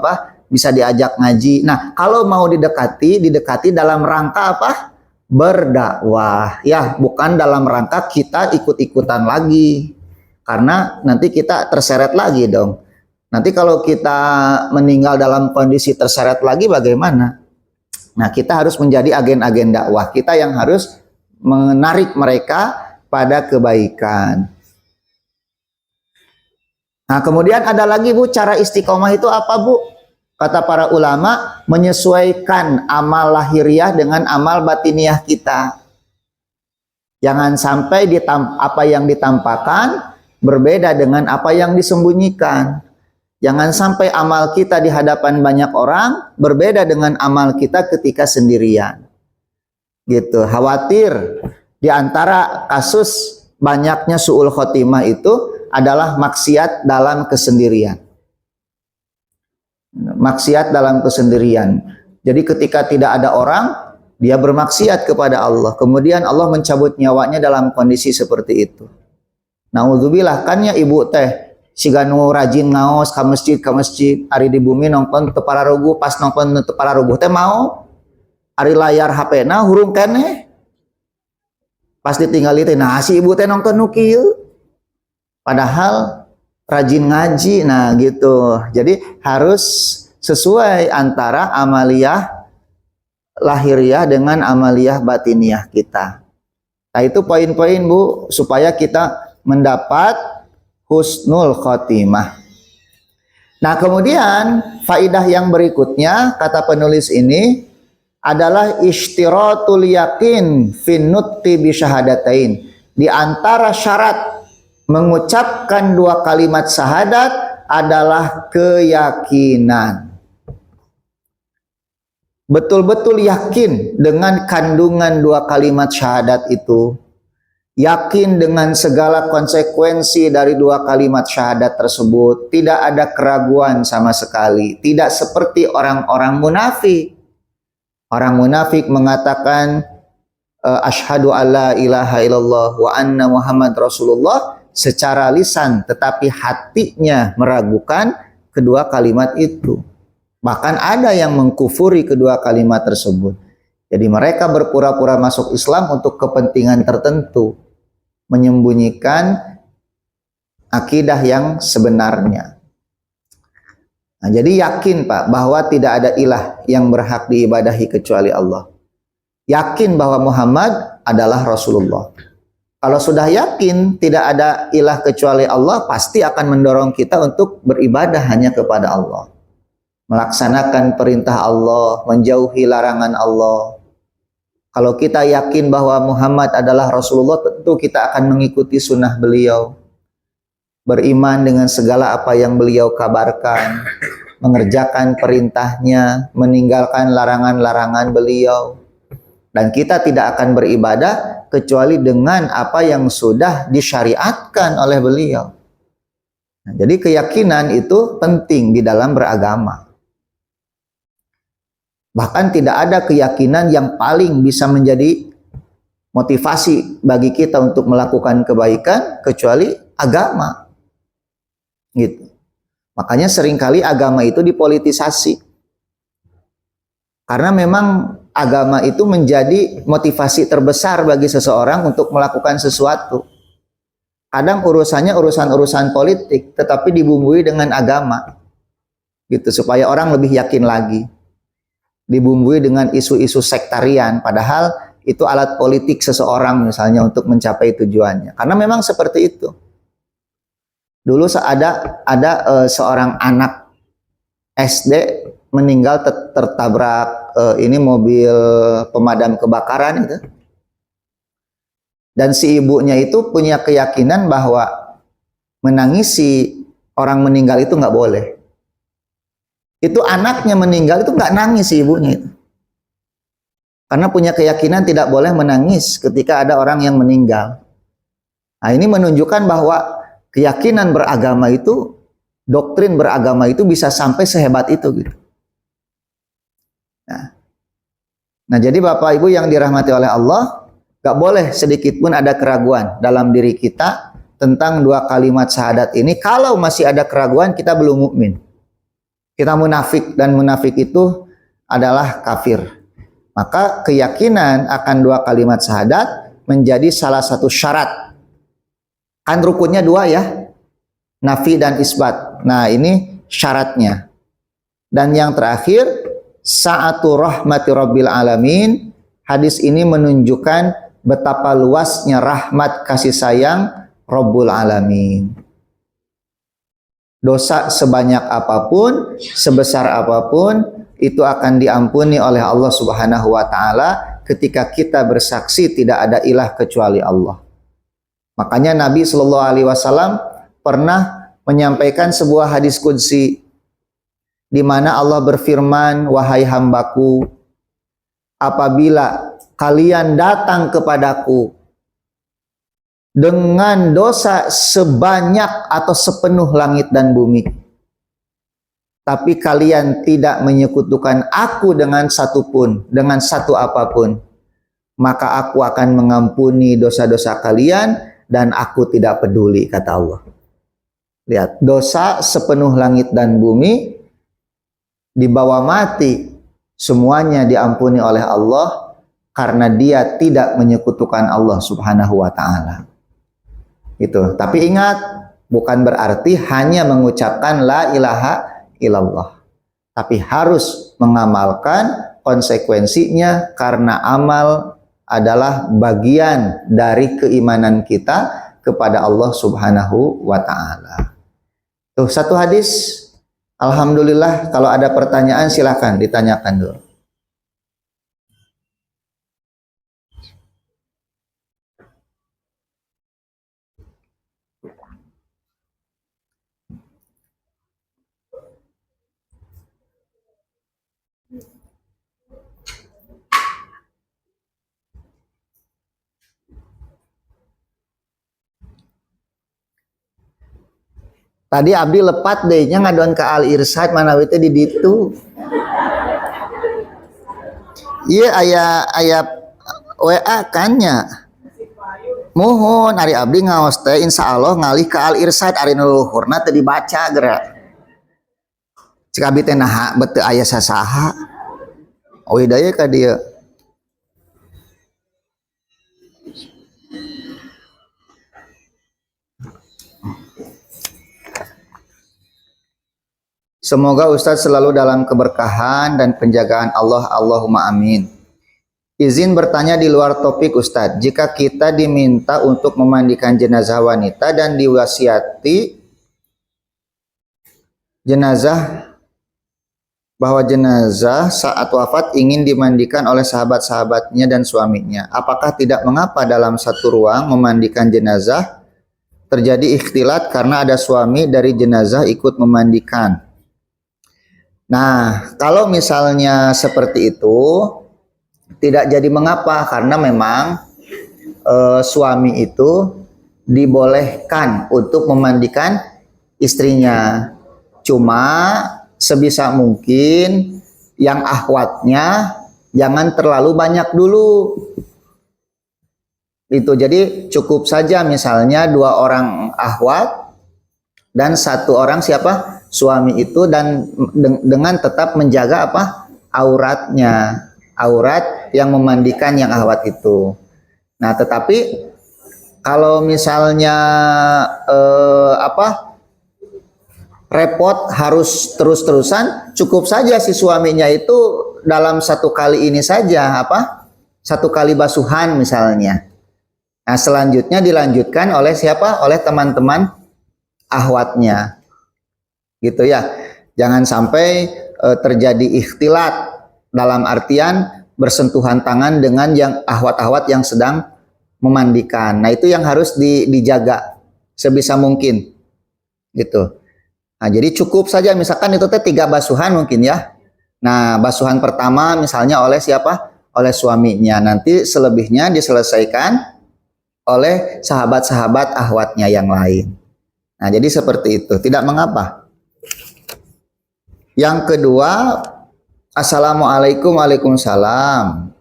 bisa diajak ngaji. Nah, kalau mau didekati dalam rangka berdakwah ya, bukan dalam rangka kita ikut-ikutan lagi, karena nanti kita terseret lagi dong. Nanti kalau kita meninggal dalam kondisi terseret lagi bagaimana? Nah, kita harus menjadi agen-agen dakwah, kita yang harus menarik mereka pada kebaikan. Nah, kemudian ada lagi Bu, cara istiqomah itu apa Bu? Kata para ulama, menyesuaikan amal lahiriah dengan amal batiniah kita. Jangan sampai apa yang ditampakkan berbeda dengan apa yang disembunyikan. Jangan sampai amal kita di hadapan banyak orang berbeda dengan amal kita ketika sendirian. Gitu. Khawatir di antara kasus banyaknya su'ul khotimah itu adalah maksiat dalam kesendirian. Maksiat dalam kesendirian. Jadi ketika tidak ada orang, dia bermaksiat kepada Allah. Kemudian Allah mencabut nyawanya dalam kondisi seperti itu. Nauzubillah, kan ya ibu teh siganu rajin ngaos ke masjid, ari di bumi nonton teu pararuguh, pas nonton teu pararuguh teh mau ari layar HP-na hurung keneh. Pas ditinggali teh nah si ibu teh nonton nu kieu. Padahal rajin ngaji, nah gitu. Jadi harus sesuai antara amaliyah lahiriah dengan amaliyah batiniah kita. Nah itu poin-poin Bu, supaya kita mendapat husnul khotimah. Nah kemudian faidah yang berikutnya, kata penulis ini, adalah ishtiratul yakin fin nutqi bi syahadatain. Di antara syarat mengucapkan dua kalimat syahadat adalah keyakinan. Betul-betul yakin dengan kandungan dua kalimat syahadat itu. Yakin dengan segala konsekuensi dari dua kalimat syahadat tersebut. Tidak ada keraguan sama sekali. Tidak seperti orang-orang munafik. Orang munafik mengatakan asyhadu alla ilaha illallah wa anna Muhammad Rasulullah secara lisan, tetapi hatinya meragukan kedua kalimat itu. Bahkan ada yang mengkufuri kedua kalimat tersebut. Jadi mereka berpura-pura masuk Islam untuk kepentingan tertentu, menyembunyikan akidah yang sebenarnya. Nah, jadi yakin Pak bahwa tidak ada ilah yang berhak diibadahi kecuali Allah. Yakin bahwa Muhammad adalah Rasulullah. Kalau sudah yakin tidak ada ilah kecuali Allah, pasti akan mendorong kita untuk beribadah hanya kepada Allah. Melaksanakan perintah Allah, menjauhi larangan Allah. Kalau kita yakin bahwa Muhammad adalah Rasulullah, tentu kita akan mengikuti sunnah beliau. Beriman dengan segala apa yang beliau kabarkan. Mengerjakan perintahnya, meninggalkan larangan-larangan beliau. Dan kita tidak akan beribadah kecuali dengan apa yang sudah disyariatkan oleh beliau. Nah, jadi keyakinan itu penting di dalam beragama. Bahkan tidak ada keyakinan yang paling bisa menjadi motivasi bagi kita untuk melakukan kebaikan kecuali agama. Gitu. Makanya seringkali agama itu dipolitisasi. Karena memang agama itu menjadi motivasi terbesar bagi seseorang untuk melakukan sesuatu. Kadang urusannya urusan-urusan politik, tetapi dibumbui dengan agama. Gitu, supaya orang lebih yakin lagi. Dibumbui dengan isu-isu sektarian, padahal itu alat politik seseorang misalnya untuk mencapai tujuannya. Karena memang seperti itu. Dulu ada seorang anak SD meninggal tertabrak ini mobil pemadam kebakaran itu. Dan si ibunya itu punya keyakinan bahwa menangisi orang meninggal itu nggak boleh. Itu anaknya meninggal itu nggak nangis si ibunya itu. Karena punya keyakinan tidak boleh menangis ketika ada orang yang meninggal. Nah ini menunjukkan bahwa keyakinan beragama itu, doktrin beragama itu bisa sampai sehebat itu gitu. Nah jadi Bapak Ibu yang dirahmati oleh Allah, gak boleh sedikit pun ada keraguan dalam diri kita tentang dua kalimat syahadat ini. Kalau masih ada keraguan, kita belum mukmin. Kita munafik, dan munafik itu adalah kafir. Maka keyakinan akan dua kalimat syahadat menjadi salah satu syarat. Kan rukunnya dua ya, nafi dan isbat. Nah ini syaratnya. Dan yang terakhir, sa'atu rahmati rabbil alamin. Hadis ini menunjukkan betapa luasnya rahmat kasih sayang Rabbul Alamin. Dosa sebanyak apapun, sebesar apapun, itu akan diampuni oleh Allah Subhanahu wa taala ketika kita bersaksi tidak ada ilah kecuali Allah. Makanya Nabi Shallallahu alaihi wasallam pernah menyampaikan sebuah hadis qudsi di mana Allah berfirman, "Wahai hambaku, apabila kalian datang kepadaku dengan dosa sebanyak atau sepenuh langit dan bumi, tapi kalian tidak menyekutukan aku dengan satupun, dengan satu apapun, maka aku akan mengampuni dosa-dosa kalian dan aku tidak peduli," kata Allah. Lihat, dosa sepenuh langit dan bumi, dibawa mati, semuanya diampuni oleh Allah karena dia tidak menyekutukan Allah Subhanahu wa taala. Itu. Tapi ingat, bukan berarti hanya mengucapkan la ilaha illallah, tapi harus mengamalkan konsekuensinya karena amal adalah bagian dari keimanan kita kepada Allah Subhanahu wa taala. Tuh satu hadis. Alhamdulillah, kalau ada pertanyaan silakan ditanyakan dulu. Tadi abdi lepat deh nya ngaduan ke Al Irsyad manawi teh di ditu. Iya aya WA kannya. Mohon ari abdi ngaos teh insyaallah ngalih ke Al Irsyad ari nu luhurna teu dibaca geura. Cik abdi teh naha beuteung aya sasaha. Oh hidayah ka dieu. Semoga Ustadz selalu dalam keberkahan dan penjagaan Allah. Allahumma amin. Izin bertanya di luar topik Ustadz. Jika kita diminta untuk memandikan jenazah wanita dan diwasiati jenazah bahwa jenazah saat wafat ingin dimandikan oleh sahabat-sahabatnya dan suaminya, apakah tidak mengapa dalam satu ruang memandikan jenazah terjadi ikhtilat karena ada suami dari jenazah ikut memandikan? Nah, kalau misalnya seperti itu tidak jadi mengapa karena memang suami itu dibolehkan untuk memandikan istrinya. Cuma sebisa mungkin yang akhwatnya jangan terlalu banyak dulu. Itu jadi cukup saja misalnya 2 orang akhwat dan 1 orang siapa? Suami itu, dan dengan tetap menjaga apa? Auratnya. Aurat yang memandikan yang akhwat itu. Nah, tetapi kalau misalnya repot harus terus-terusan, cukup saja si suaminya itu dalam 1 kali ini saja 1 kali basuhan misalnya. Nah, selanjutnya dilanjutkan oleh siapa? Oleh teman-teman akhwatnya. Gitu ya. Jangan sampai terjadi ikhtilat dalam artian bersentuhan tangan dengan yang akhwat-akhwat yang sedang memandikan. Nah, itu yang harus dijaga sebisa mungkin. Gitu. Nah, jadi cukup saja misalkan itu teh 3 basuhan mungkin ya. Nah, basuhan pertama misalnya oleh siapa? Oleh suaminya. Nanti selebihnya diselesaikan oleh sahabat-sahabat akhwatnya yang lain. Nah, jadi seperti itu. Tidak mengapa. Yang kedua, Assalamualaikum. Waalaikumsalam.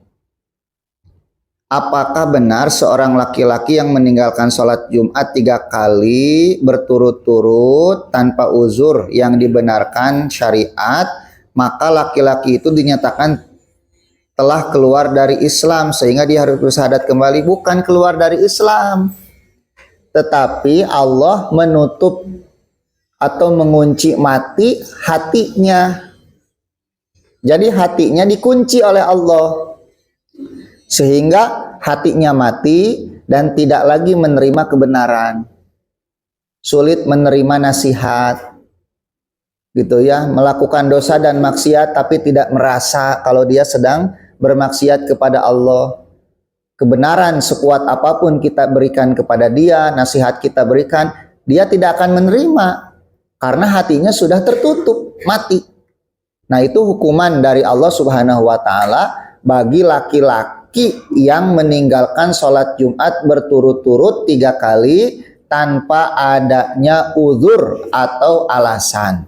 Apakah benar seorang laki-laki yang meninggalkan sholat Jumat 3 kali berturut-turut tanpa uzur yang dibenarkan syariat, maka laki-laki itu dinyatakan telah keluar dari Islam sehingga dia harus bersyahadat kembali? Bukan keluar dari Islam, tetapi Allah menutup atau mengunci mati hatinya. Jadi hatinya dikunci oleh Allah sehingga hatinya mati dan tidak lagi menerima kebenaran, sulit menerima nasihat, gitu ya, melakukan dosa dan maksiat tapi tidak merasa kalau dia sedang bermaksiat kepada Allah. Kebenaran sekuat apapun kita berikan kepada dia, nasihat kita berikan, dia tidak akan menerima karena hatinya sudah tertutup, mati. Nah, itu hukuman dari Allah Subhanahu wa taala bagi laki-laki yang meninggalkan sholat Jumat berturut-turut 3 kali tanpa adanya uzur atau alasan.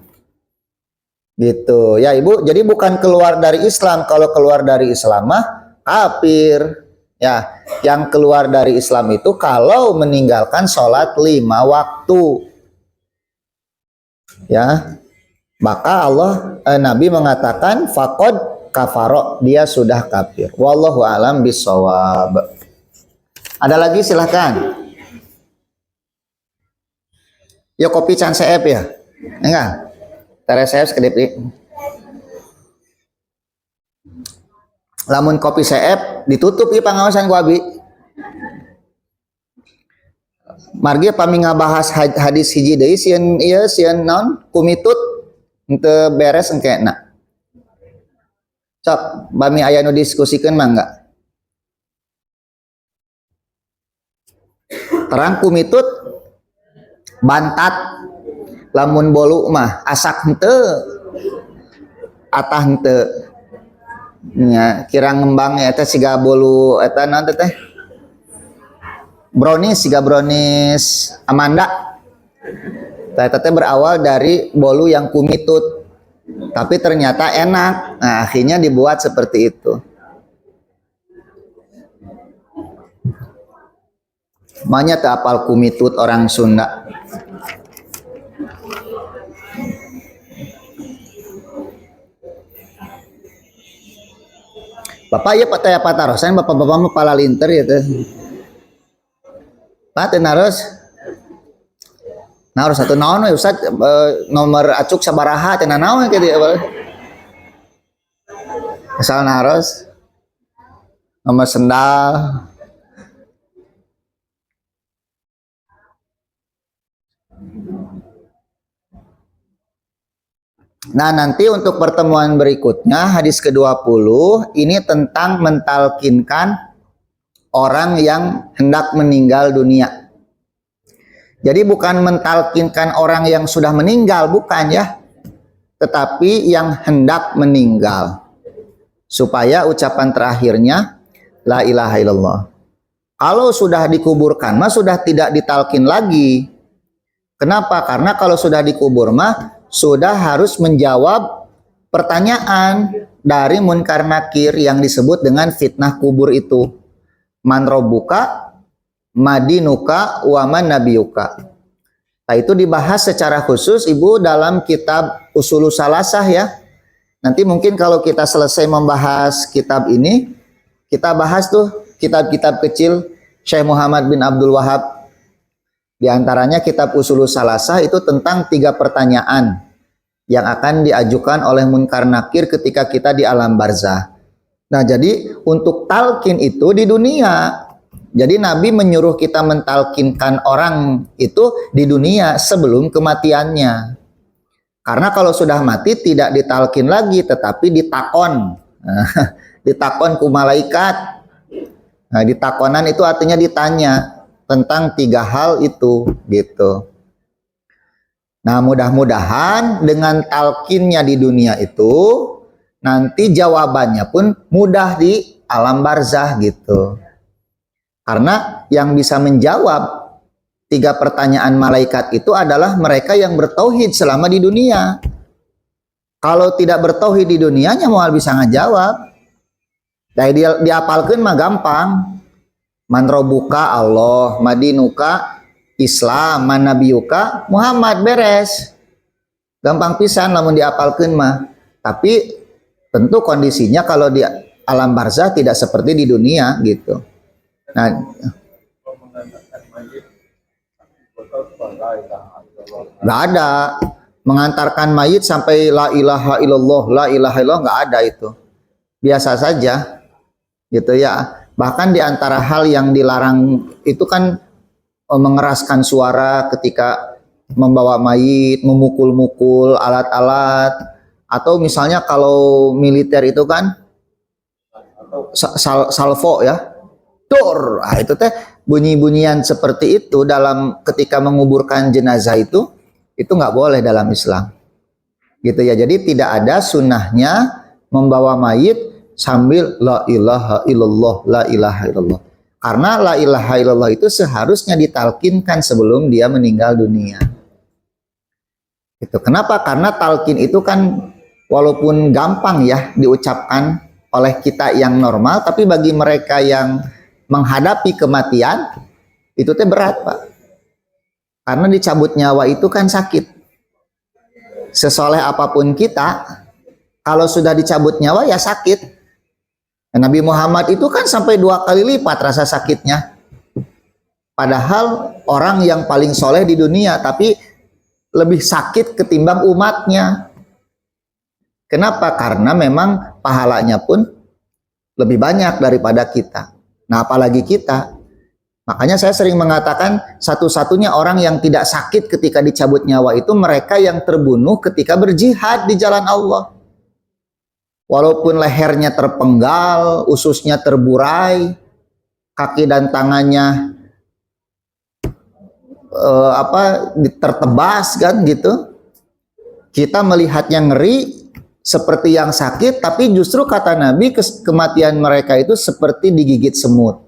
Gitu ya Ibu. Jadi bukan keluar dari Islam. Kalau keluar dari Islam mah kafir. Ya, yang keluar dari Islam itu kalau meninggalkan sholat 5 waktu. Ya, maka Nabi mengatakan faqad kafaro, dia sudah kafir. Wallahu alam bisawab. Ada lagi silahkan. Ya kopi can seep ya. Enggak. Teresep sekedip. Lamun kopi seep ditutup ieu pangawasan ku abi. Margi pami ngabahas hadis hiji deui sieun ieu sieun naon kumitut henteu beres engkena. Cok, bami aya nu diskusikeun mah enggak? Terang kumitut bantat lamun bolu mah asak henteu atah henteu nya kira ngembang eta siga bolu eta naon teh brownies siga brownies Amanda eta teh berawal dari bolu yang kumitut tapi ternyata enak. Nah, akhirnya dibuat seperti itu. Manya teu apal kumitut orang Sunda. Bapak ya pataya patarosan bapak-bapak mah pala linter ya teh. Pak teh naros satu naon we Ustaz, nomor acuk sabaraha teh naon ke dieu. Asal naros nomor sendal. Nah, nanti untuk pertemuan berikutnya hadis ke-20 ini tentang mentalkinkan orang yang hendak meninggal dunia. Jadi bukan mentalkinkan orang yang sudah meninggal, bukan ya. Tetapi yang hendak meninggal. Supaya ucapan terakhirnya la ilaha illallah. Kalau sudah dikuburkan mah sudah tidak ditalkin lagi. Kenapa? Karena kalau sudah dikubur mah sudah harus menjawab pertanyaan dari munkar nakir yang disebut dengan fitnah kubur itu. Man robbuka, madinuka, waman nabiyuka. Nah, itu dibahas secara khusus Ibu dalam kitab Usulus Salasah ya. Nanti mungkin kalau kita selesai membahas kitab ini, kita bahas tuh kitab-kitab kecil Syekh Muhammad bin Abdul Wahab. Di antaranya kitab Usulus Salasah itu tentang 3 pertanyaan yang akan diajukan oleh munkar nakir ketika kita di alam barzah. Nah, jadi untuk talqin itu di dunia. Jadi Nabi menyuruh kita mentalkinkan orang itu di dunia sebelum kematiannya. Karena kalau sudah mati tidak ditalkin lagi tetapi ditakon. Ditakon ku malaikat. Nah, ditakonan itu artinya ditanya tentang 3 hal itu gitu. Nah, mudah-mudahan dengan talkinnya di dunia itu nanti jawabannya pun mudah di alam barzah gitu. Karena yang bisa menjawab 3 pertanyaan malaikat itu adalah mereka yang bertauhid selama di dunia. Kalau tidak bertauhid di dunianya mau bisa ngajawab. Dari diapalkeun mah gampang. Man robbuka Allah, madinuka Islam, man nabiyuka Muhammad, beres. Gampang pisan lamun diapalkeun mah. Tapi tentu kondisinya kalau di alam barzah tidak seperti di dunia gitu. Nah, nggak ada mengantarkan mayit sampai la ilaha illallah nggak ada itu. Biasa saja gitu ya. Bahkan di antara hal yang dilarang itu kan mengeraskan suara ketika membawa mayit, memukul-mukul alat-alat, atau misalnya kalau militer itu kan salvo ya, dor, itu teh bunyi-bunyian seperti itu dalam ketika menguburkan jenazah itu nggak boleh dalam Islam, gitu ya. Jadi tidak ada sunnahnya membawa mayit sambil la ilaha illallah, la ilaha illallah. Karena la ilaha illallah itu seharusnya ditalkinkan sebelum dia meninggal dunia. Itu kenapa? Karena talqin itu kan walaupun gampang ya diucapkan oleh kita yang normal, tapi bagi mereka yang menghadapi kematian itu teh berat, Pak. Karena dicabut nyawa itu kan sakit. Sesoleh apapun kita, kalau sudah dicabut nyawa ya sakit. Nabi Muhammad itu kan sampai 2 kali lipat rasa sakitnya. Padahal orang yang paling soleh di dunia, tapi lebih sakit ketimbang umatnya. Kenapa? Karena memang pahalanya pun lebih banyak daripada kita. Nah, apalagi kita. Makanya saya sering mengatakan satu-satunya orang yang tidak sakit ketika dicabut nyawa itu mereka yang terbunuh ketika berjihad di jalan Allah. Walaupun lehernya terpenggal, ususnya terburai, kaki dan tangannya tertebas kan gitu. Kita melihatnya ngeri seperti yang sakit, tapi justru kata Nabi kematian mereka itu seperti digigit semut.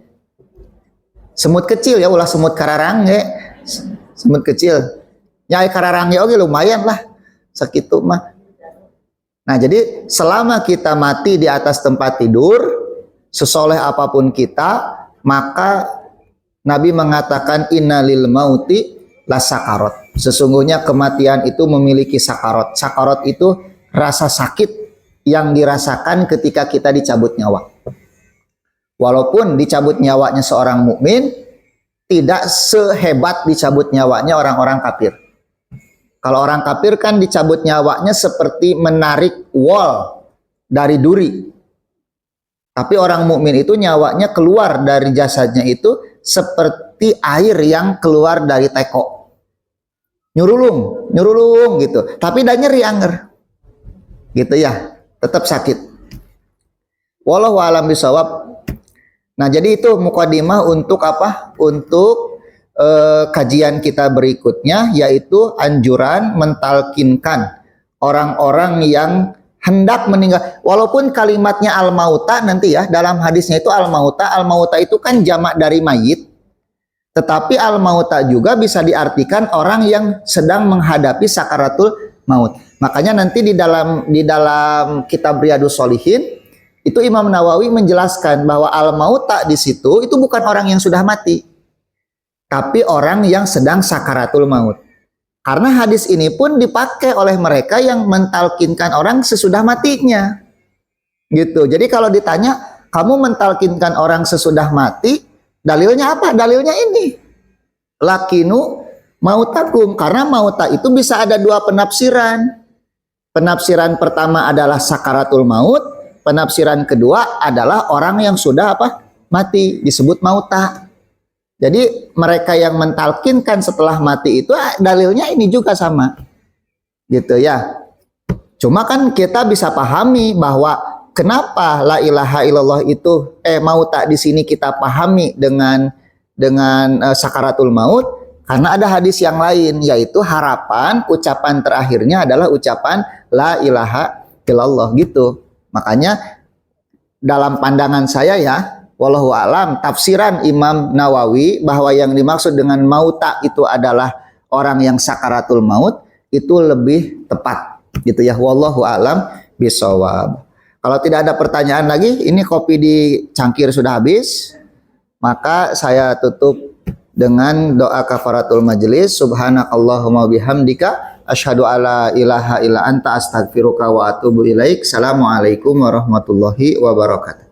Semut kecil ya, ulah semut kararangge. Semut kecil. Ya kararangge oke lumayan lah. Sakitu mah. Nah, jadi selama kita mati di atas tempat tidur, sesoleh apapun kita, maka Nabi mengatakan innalil mauti lasakarat. Sesungguhnya kematian itu memiliki sakarat. Sakarat itu rasa sakit yang dirasakan ketika kita dicabut nyawa. Walaupun dicabut nyawanya seorang mukmin, tidak sehebat dicabut nyawanya orang-orang kafir. Kalau orang kafir kan dicabut nyawanya seperti menarik wol dari duri. Tapi orang mukmin itu nyawanya keluar dari jasadnya itu seperti air yang keluar dari teko. Nyurulung gitu. Tapi dah nyeri anger. Gitu ya, tetap sakit. Wallahu a'lam bishawab. Nah, jadi itu mukadimah untuk apa? Untuk kajian kita berikutnya, yaitu anjuran mentalkinkan orang-orang yang hendak meninggal. Walaupun kalimatnya al-mauta nanti ya, dalam hadisnya itu al-mauta. Al-mauta itu kan jamak dari mayit. Tetapi al-mauta juga bisa diartikan orang yang sedang menghadapi sakaratul maut. Makanya nanti di dalam kitab Riyadhus Shalihin itu Imam Nawawi menjelaskan bahwa al-mauta di situ itu bukan orang yang sudah mati, tapi orang yang sedang sakaratul maut. Karena hadis ini pun dipakai oleh mereka yang mentalkinkan orang sesudah matinya. Gitu. Jadi kalau ditanya, kamu mentalkinkan orang sesudah mati, dalilnya apa? Dalilnya ini. Lakinu mautakum. Karena mauta itu bisa ada 2 penafsiran. Penafsiran pertama adalah sakaratul maut, penafsiran kedua adalah orang yang sudah apa? Mati, disebut mauta. Jadi mereka yang mentalkinkan setelah mati itu dalilnya ini juga sama. Gitu ya. Cuma kan kita bisa pahami bahwa kenapa la ilaha illallah itu mauta di sini kita pahami dengan sakaratul maut, karena ada hadis yang lain, yaitu harapan ucapan terakhirnya adalah ucapan la ilaha illallah gitu. Makanya dalam pandangan saya ya, wallahu alam, tafsiran Imam Nawawi bahwa yang dimaksud dengan mauta itu adalah orang yang sakaratul maut itu lebih tepat gitu ya. Wallahu alam bisawab. Kalau tidak ada pertanyaan lagi, ini kopi di cangkir sudah habis, maka saya tutup dengan doa kafaratul majelis. Subhanakallahumma bihamdika asyhadu alla ilaha illa anta astaghfiruka wa atubu ilaik. Assalamualaikum warahmatullahi wabarakatuh.